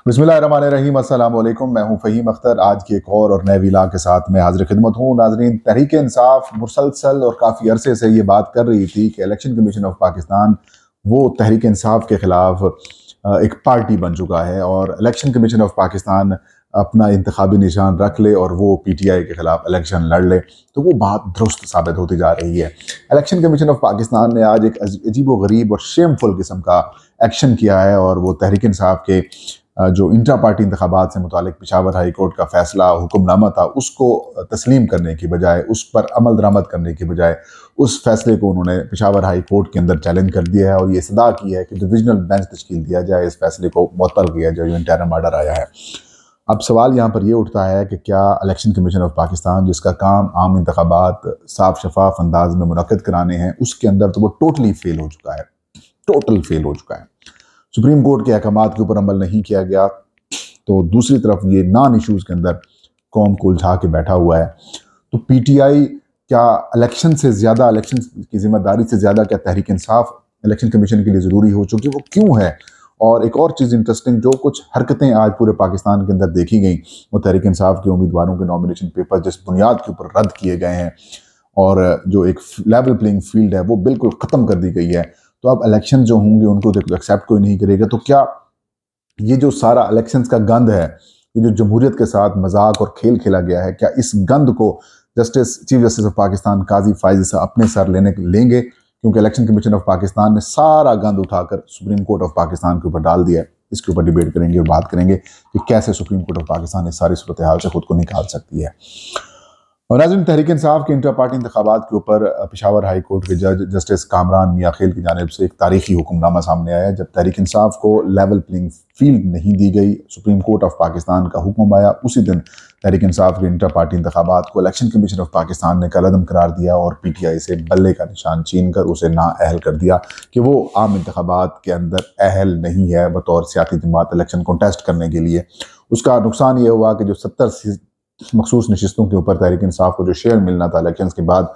बिस्मिल्लाहिर्रहमानिर्रहीम, अस्सलाम वालेकुम। मैं हूं फ़हीम अख्तर। आज की एक और नए व्लॉग के साथ मैं हाज़िर खिदमत हूं। नाज़रीन, तहरीक इंसाफ मुसलसल और काफ़ी अरसे से ये बात कर रही थी कि इलेक्शन कमीशन ऑफ पाकिस्तान वो तहरीक इंसाफ के ख़िलाफ़ एक पार्टी बन चुका है और इलेक्शन कमीशन ऑफ पाकिस्तान अपना इंतखाबी निशान रख ले और वो PTI के ख़िलाफ़ इलेक्शन लड़ ले तो वो बात दुरुस्त साबित होती जा रही है। इलेक्शन कमीशन ऑफ पाकिस्तान ने आज एक अजीबो गरीब और शेमफुल किस्म का एक्शन किया है और वो तहरीक इंसाफ के जो इंट्रा पार्टी इंतखाबात से मुतालिक पेशावर हाई कोर्ट का फैसला हुक्मनामा था उसको तस्लीम करने की बजाय, उस पर अमल दरामद करने की बजाय उस फैसले को उन्होंने पेशावर हाई कोर्ट के अंदर चैलेंज कर दिया है और ये सदा की है कि डिविजनल बेंच तश्कील दिया जाए, इस फैसले को मुअत्तल किया जाए जो इंटरिम आर्डर आया है। अब सवाल यहाँ पर यह उठता है कि क्या इलेक्शन कमीशन ऑफ पाकिस्तान, जिसका काम आम इंतखाबात साफ शफाफ अंदाज में मुनक्किद कराने हैं, उसके अंदर तो वो टोटली फेल हो चुका है, टोटल फेल हो चुका है। सुप्रीम कोर्ट के अहकामात के ऊपर अमल नहीं किया गया तो दूसरी तरफ ये नॉन इश्यूज़ के अंदर कौम को उलझा के बैठा हुआ है। तो PTI क्या इलेक्शन से ज़्यादा, इलेक्शन की जिम्मेदारी से ज़्यादा क्या तहरीक इंसाफ इलेक्शन कमीशन के लिए ज़रूरी हो चुकी, वो क्यों है? और एक और चीज़ इंटरेस्टिंग, जो कुछ हरकतें आज पूरे पाकिस्तान के अंदर देखी गई, वो तहरीक इंसाफ के उम्मीदवारों के नॉमिनेशन पेपर जिस बुनियाद के ऊपर रद्द किए गए हैं और जो एक लेवल प्लेइंग फील्ड है वो बिल्कुल ख़त्म कर दी गई है। तो अब इलेक्शन जो होंगे उनको एक्सेप्ट कोई नहीं करेगा। तो क्या ये जो सारा इलेक्शंस का गंद है, ये जो जमहूरियत के साथ मजाक और खेल खेला गया है, क्या इस गंद को चीफ जस्टिस ऑफ पाकिस्तान काजी फाइज ईसा अपने सर लेंगे? क्योंकि इलेक्शन कमीशन ऑफ पाकिस्तान ने सारा गंद उठाकर सुप्रीम कोर्ट ऑफ पाकिस्तान के ऊपर डाल दिया है। इसके ऊपर डिबेट करेंगे और बात करेंगे कि कैसे सुप्रीम कोर्ट ऑफ पाकिस्तान इस सारी सूरत हाल से खुद को निकाल सकती है। और नाज़रीन, तहरीक इंसाफ के इंटर पार्टी इंतखाबात के ऊपर पेशावर हाई कोर्ट के जज जस्टिस कामरान मियाँ खेल की जानिब से एक तारीखी हुक्मनामा सामने आया। जब तहरीक इंसाफ को लेवल प्लेइंग फील्ड नहीं दी गई, सुप्रीम कोर्ट ऑफ पाकिस्तान का हुक्म आया, उसी दिन तहरीक इंसाफ के इंटर पार्टी इंतखाबात को इलेक्शन कमीशन ऑफ पाकिस्तान ने कलअदम करार दिया और PTI से बल्ले का निशान छीन कर उसे नाअहल कर दिया कि वो आम इंतखाबात के अंदर अहल नहीं है बतौर सियासी जमात इलेक्शन कॉन्टेस्ट करने के लिए। उसका नुकसान ये हुआ कि जो 70 मखसूस नशिस्तों के ऊपर तहरीक इंसाफ को जो शेयर मिलना था इलेक्शन के बाद,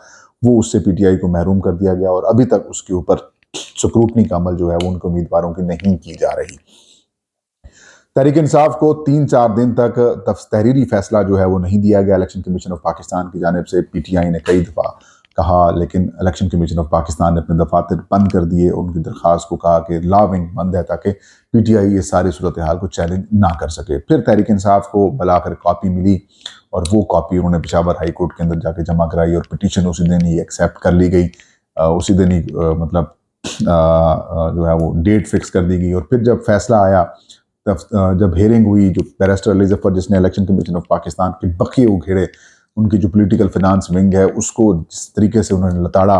वो उससे PTI को महरूम कर दिया गया और अभी तक उसके ऊपर स्क्रूटनी का अमल जो है वो उनके उम्मीदवारों की नहीं की जा रही। तहरीक इंसाफ को 3-4 दिन तक तहरीरी फैसला जो है वो नहीं दिया गया इलेक्शन कमीशन ऑफ पाकिस्तान की जानिब से। PTI ने कई दफ़ा कहा, लेकिन इलेक्शन कमीशन ऑफ पाकिस्तान ने अपने दफातर बंद कर दिए। उनकी दरख्वास्त को कहा कि लॉ विंग बंद है ताकि PTI ये सारी सूरत हाल को चैलेंज ना कर सके। फिर तहरीक इंसाफ को बुलाकर कॉपी मिली और वो कॉपी उन्होंने पेशावर हाई कोर्ट के अंदर जाके जमा कराई और पिटीशन उसी दिन ही एक्सेप्ट कर ली गई। उसी दिन ही मतलब जो है वो डेट फिक्स कर दी गई। और फिर जब फैसला आया, तब जब हेयरिंग हुई, जो बैरिस्टर अली जफर जिसने इलेक्शन कमीशन ऑफ पाकिस्तान के बखिए उघेड़े, उनकी जो पॉलिटिकल फाइनेंस विंग है उसको जिस तरीके से उन्होंने लताड़ा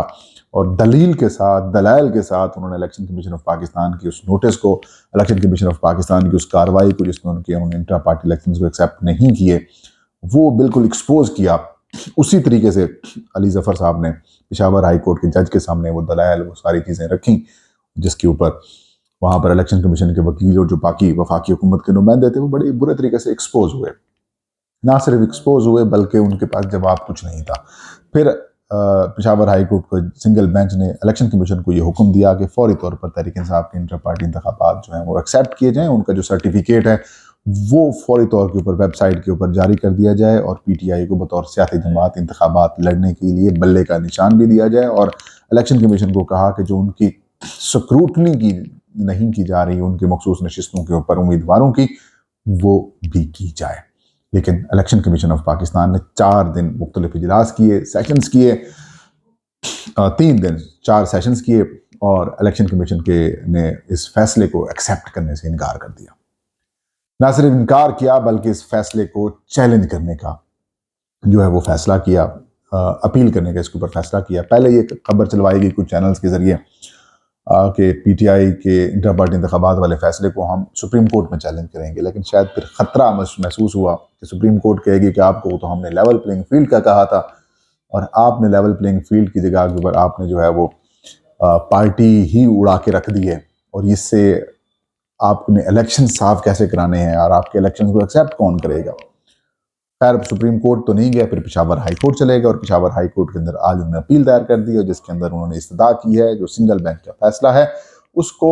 और दलील के साथ, दलाइल के साथ उन्होंने इलेक्शन कमीशन ऑफ पाकिस्तान की उस नोटिस को, इलेक्शन कमीशन ऑफ पाकिस्तान की उस कार्रवाई को जिसमें उन्होंने इंट्रा पार्टी इलेक्शन को एक्सेप्ट नहीं किए, वो बिल्कुल एक्सपोज किया। उसी तरीके से अली जफर साहब ने पेशावर हाई कोर्ट के जज के सामने वो दलाइल, वो सारी चीज़ें रखी जिसके ऊपर वहाँ पर इलेक्शन कमीशन के वकील और जो बाकी वफाकी हुकूमत के नुमाइंदे थे वो बड़े बुरे तरीके से एक्सपोज हुए। ना सिर्फ एक्सपोज हुए बल्कि उनके पास जवाब कुछ नहीं था। फिर पेशावर हाई कोर्ट को सिंगल बेंच ने इलेक्शन कमीशन को ये हुक्म दिया कि फौरी तौर पर तहरीक इंसाफ के इंटर पार्टी इंतखाबात जो हैं वो एक्सेप्ट किए जाएँ, उनका जो सर्टिफिकेट है वो फौरी तौर के ऊपर वेबसाइट के ऊपर जारी कर दिया जाए और PTI को बतौर सियासी जमात इंतखाबात लड़ने के लिए बल्ले का निशान भी दिया जाए। और इलेक्शन कमीशन को कहा कि जो उनकी स्क्रूटनी की नहीं की जा रही उनके मखसूस नशिस्तों के ऊपर उम्मीदवारों की, वो भी की जाए। लेकिन इलेक्शन कमीशन ऑफ पाकिस्तान ने 4 दिन मुख्तलिफ इजलास किए, सेशंस किए, 3 दिन 4 सेशंस किए और इलेक्शन कमीशन के ने इस फैसले को एक्सेप्ट करने से इनकार कर दिया। ना सिर्फ इनकार किया बल्कि इस फैसले को चैलेंज करने का जो है वो फैसला किया, अपील करने का इसके ऊपर फैसला किया। पहले ये खबर चलवाई गई कुछ चैनल्स के जरिए कि PTI के इंटर पार्टी इंतखाबात वाले फैसले को हम सुप्रीम कोर्ट में चैलेंज करेंगे, लेकिन शायद फिर ख़तरा महसूस हुआ कि सुप्रीम कोर्ट कहेगी कि आपको तो हमने लेवल प्लेइंग फील्ड का कहा था और आपने लेवल प्लेइंग फील्ड की जगह के ऊपर आपने जो है वो पार्टी ही उड़ा के रख दी है और इससे आपने इलेक्शन साफ कैसे कराने हैं और आपके इलेक्शन को एक्सेप्ट कौन करेगा। खैर, सुप्रीम कोर्ट तो नहीं गया, फिर पेशावर हाई कोर्ट चले गए और पेशावर हाई कोर्ट के अंदर आज उन्होंने अपील दायर कर दी है जिसके अंदर उन्होंने इस्तदा की है जो सिंगल बेंच का फैसला है उसको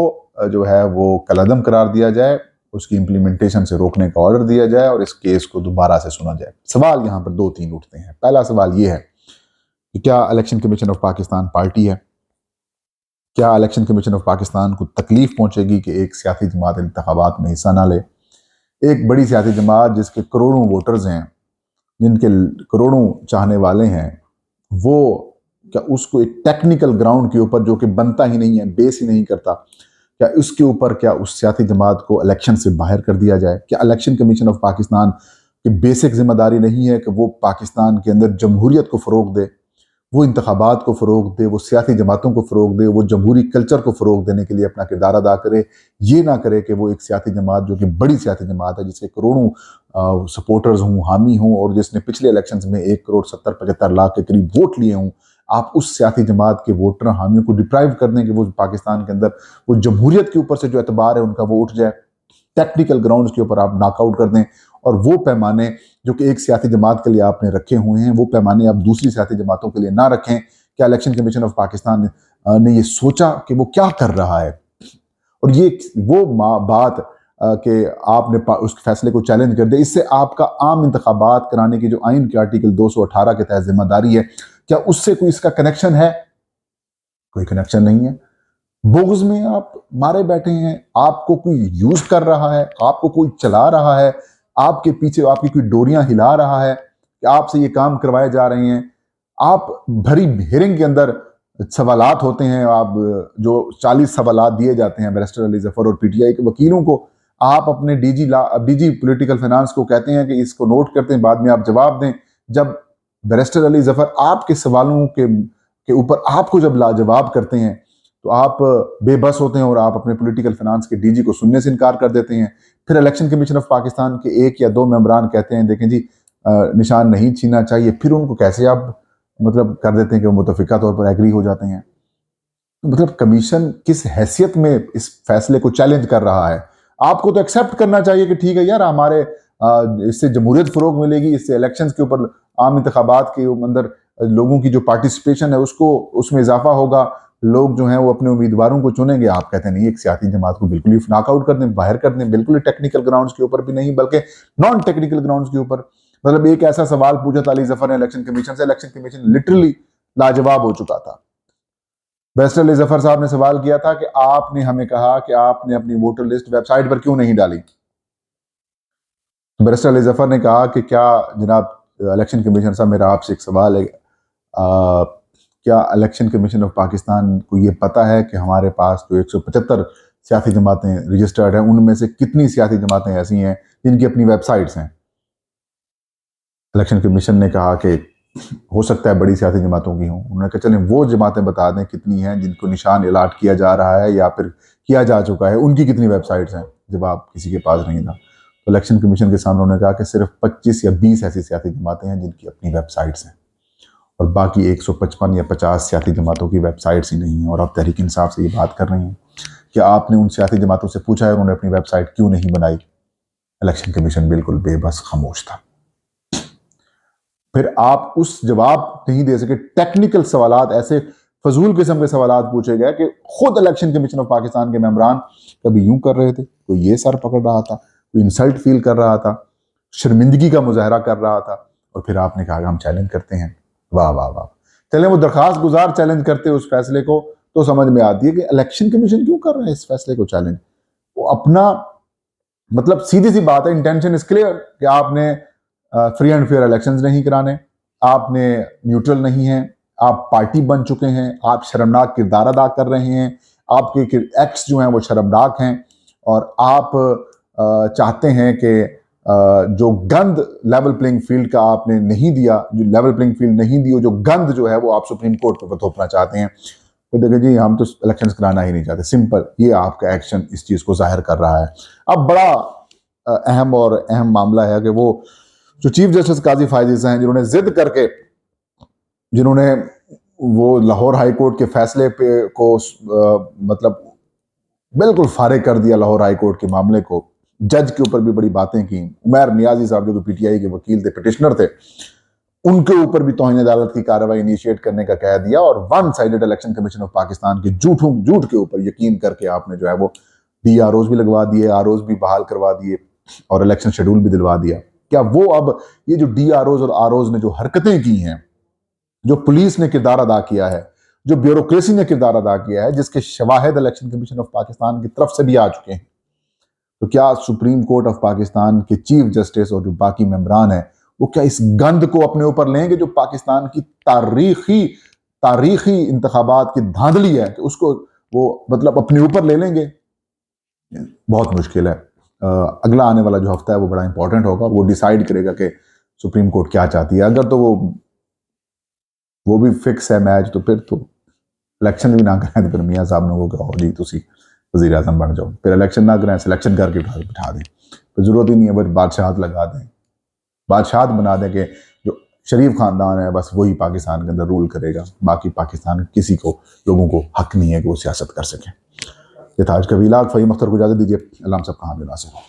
जो है वो कलअदम करार दिया जाए, उसकी इम्प्लीमेंटेशन से रोकने का ऑर्डर दिया जाए और इस केस को दोबारा से सुना जाए। सवाल यहाँ पर 2-3 उठते हैं। पहला सवाल ये है कि क्या election commission of Pakistan party है? क्या इलेक्शन कमीशन ऑफ पाकिस्तान को तकलीफ पहुंचेगी कि एक सियासी जमात इंतखाबात में हिस्सा ना ले? एक बड़ी सियासी जमात जिसके करोड़ों वोटर्स हैं, जिनके करोड़ों चाहने वाले हैं, वो क्या उसको एक टेक्निकल ग्राउंड के ऊपर, जो कि बनता ही नहीं है, बेस ही नहीं करता, क्या उसके ऊपर क्या उस सियासी जमात को इलेक्शन से बाहर कर दिया जाए? क्या इलेक्शन कमीशन ऑफ पाकिस्तान की बेसिक जिम्मेदारी नहीं है कि वो पाकिस्तान के अंदर जमहूरियत को फ़रोग दे, वो इंतखाबात को फ़रोग दे, वो सियासी जमातों को फ़रोग दे, वो जमहूरी कल्चर को फ़रोग देने के लिए अपना किरदार अदा करे? ये ना करे कि वो एक सियासी जमात, जो कि बड़ी सियासी जमात है, जिसके करोड़ों सपोर्टर्स हों, हामी हों, और जिसने पिछले इलेक्शंस में 1,70-75 लाख के करीब वोट लिए हों, आप उस सियासी जमात के वोटर हामियों को डिप्राइव कर दें कि वो पाकिस्तान के अंदर वो जमहूरियत के ऊपर से जो एतबार है उनका वो उठ जाए, टेक्निकल ग्राउंड्स के ऊपर आप नॉकआउट कर दें, और वो पैमाने जो कि एक सियासी जमात के लिए आपने रखे हुए हैं, वो पैमाने आप दूसरी सियासी जमातों के लिए ना रखें। क्या इलेक्शन कमीशन ऑफ पाकिस्तान ने ये सोचा कि वो क्या कर रहा है? और ये वो बात कि आपने उस फैसले को चैलेंज कर दिया, इससे आपका आम इंतखाबात कराने की जो आइन के आर्टिकल 218 के तहत जिम्मेदारी है, क्या उससे कोई इसका कनेक्शन है? कोई कनेक्शन नहीं है। बुग़्ज़ में आप मारे बैठे हैं, आपको कोई यूज कर रहा है, आपको कोई चला रहा है, आपके पीछे आपकी कोई डोरियां हिला रहा है कि आपसे ये काम करवाए जा रहे हैं। आप भरी हियरिंग के अंदर सवालात होते हैं, आप जो 40 सवालात दिए जाते हैं बैरिस्टर अली जफर और पीटीआई के वकीलों को, आप अपने डीजी पॉलिटिकल फाइनेंस को कहते हैं कि इसको नोट करते हैं, बाद में आप जवाब दें। जब बैरिस्टर अली जफर आपके सवालों के ऊपर आपको जब लाजवाब करते हैं, तो आप बेबस होते हैं और आप अपने पॉलिटिकल फाइनेंस के डीजी को सुनने से इनकार कर देते हैं। फिर इलेक्शन कमीशन ऑफ पाकिस्तान के 1 या 2 मेंबरान कहते हैं देखें जी निशान नहीं छीनना चाहिए, फिर उनको कैसे आप मतलब कर देते हैं कि वो मुतफिका तौर पर एग्री हो जाते हैं। मतलब कमीशन किस हैसियत में इस फैसले को चैलेंज कर रहा है? आपको तो एक्सेप्ट करना चाहिए कि ठीक है यार, हमारे इससे जमहूरियत फरोग मिलेगी, इससे इलेक्शंस के ऊपर आम इंतखाबात के अंदर लोगों की जो पार्टिसिपेशन है उसको उसमें इजाफा होगा, लोग जो हैं वो अपने उम्मीदवारों को चुनेंगे। आप कहते हैं नहीं, एक सियासी जमात को बिल्कुल ही नॉकआउट कर दें, बाहर कर दें, बिल्कुल ही टेक्निकल ग्राउंड्स के ऊपर भी नहीं बल्कि नॉन टेक्निकल ग्राउंड्स के ऊपर। मतलब एक ऐसा सवाल पूछा था अली जफर ने इलेक्शन कमीशन से, इलेक्शन कमीशन लिटरली लाजवाब हो चुका था। बैरिस्टर अली जफर साहब ने सवाल किया था कि आपने हमें कहा कि आपने अपनी वोटर लिस्ट वेबसाइट पर क्यों नहीं डाली? बैरिस्टर अली जफर ने कहा कि क्या जनाब इलेक्शन कमीशन साहब, मेरा आपसे एक सवाल है, क्या इलेक्शन कमीशन ऑफ पाकिस्तान को ये पता है कि हमारे पास जो 175 सियासी जमातें रजिस्टर्ड हैं, उनमें से कितनी सियासी जमातें ऐसी हैं जिनकी अपनी वेबसाइट्स हैं? इलेक्शन कमीशन ने कहा कि हो सकता है बड़ी सियासी जमातों की हों। उन्होंने कहा चलें वो जमातें बता दें कितनी हैं जिनको निशान अलाट किया जा रहा है या फिर किया जा चुका है, उनकी कितनी वेबसाइट्स हैं। जवाब किसी के पास नहीं था। तो इलेक्शन कमीशन के सामने उन्होंने कहा कि सिर्फ 25 या 20 ऐसी सियासी जमातें हैं जिनकी अपनी वेबसाइट्स हैं, और बाकी 155 या 50 सियासी जमातों की वेबसाइट्स ही नहीं हैं। और आप तहरीक इंसाफ से ये बात कर रहे हैं कि आपने उन सियासी जमातों से पूछा है उन्होंने अपनी वेबसाइट क्यों नहीं बनाई? इलेक्शन कमीशन बिल्कुल बेबस खामोश था। फिर आप उस जवाब नहीं दे सके। टेक्निकल सवालात, ऐसे फजूल किस्म के सवालात पूछे गए कि खुद इलेक्शन कमीशन ऑफ पाकिस्तान के मेंबरान कभी यूं कर रहे थे, कोई ये सर पकड़ रहा था, कोई इंसल्ट फील कर रहा था, शर्मिंदगी का मुजाहरा कर रहा था, और फिर आपने कहा हम चैलेंज करते हैं। वाह वाह वाह। चले वो दरखास्त गुजार चैलेंज करते उस फैसले को, तो समझ में आती है कि इलेक्शन कमीशन क्यों कर रहा है इस फैसले को चैलेंज। वो अपना मतलब सीधी सी बात है, इंटेंशन इज क्लियर कि आपने फ्री एंड फेयर इलेक्शंस नहीं कराने, आपने न्यूट्रल नहीं है, आप पार्टी बन चुके हैं, आप शर्मनाक किरदार अदा कर रहे हैं, आपके एक्ट्स जो हैं वो शर्मनाक हैं, और आप चाहते हैं कि जो गंद लेवल प्लेइंग फील्ड का आपने नहीं दिया, जो लेवल प्लेइंग फील्ड नहीं दी, जो गंद जो है वो आप सुप्रीम कोर्ट पर थोपना चाहते हैं। तो देखिए जी, हम तो इलेक्शंस कराना ही नहीं चाहते, सिंपल। ये आपका एक्शन इस चीज़ को जाहिर कर रहा है। अब बड़ा अहम मामला है कि वो जो चीफ जस्टिस काजी फायजीज़ हैं, जिन्होंने जिद करके, जिन्होंने वो लाहौर हाई कोर्ट के फैसले पे को मतलब बिल्कुल फारिग कर दिया, लाहौर हाई कोर्ट के मामले को, जज के ऊपर भी बड़ी बातें की। उमैर नियाजी साहब जो पीटीआई के वकील थे, पिटिशनर थे, उनके ऊपर भी तौहीन अदालत की कार्रवाई इनिशिएट करने का कह दिया, और one sided election commission of Pakistan के झूठ के ऊपर यकीन करके आपने जो है वो DROs भी लगवा दिए, ROs भी बहाल करवा दिए और इलेक्शन शेड्यूल भी दिलवा दिया। क्या वो अब ये जो DROs और ROs ने जो हरकतें की हैं, जो पुलिस ने किरदार अदा किया है, जो ब्यूरोक्रेसी ने किरदार अदा किया है, जिसके शवाहिद इलेक्शन कमीशन ऑफ पाकिस्तान की तरफ से भी आ चुके हैं, तो क्या सुप्रीम कोर्ट ऑफ पाकिस्तान के चीफ जस्टिस और जो बाकी मेंबरान हैं वो क्या इस गंद को अपने ऊपर लेंगे जो पाकिस्तान की तारीखी इंतखाबात की धांधली है, कि उसको वो मतलब अपने ऊपर ले लेंगे? बहुत मुश्किल है। अगला आने वाला जो हफ्ता है वो बड़ा इंपॉर्टेंट होगा, वो डिसाइड करेगा कि सुप्रीम कोर्ट क्या चाहती है। अगर तो वो भी फिक्स है मैच, तो फिर तो इलेक्शन भी ना करें तो फिर मियाँ साहब ने वो कहो जी तुसी वज़ीर आज़म बन जाओ, फिर इलेक्शन ना करें, सिलेक्शन करके बिठा दें, तो ज़रूरत ही नहीं है, बस बादशाहत लगा दें, बादशाहत बना दें कि जो शरीफ खानदान है बस वही पाकिस्तान के अंदर रूल करेगा, बाकी पाकिस्तान किसी को लोगों को हक नहीं है कि वो सियासत कर सकें। ये था आज का वीलाग। फ़हीम अख्तर को इजाज़त दीजिए। अल्लाह सब कहाँ भी नासिर हो।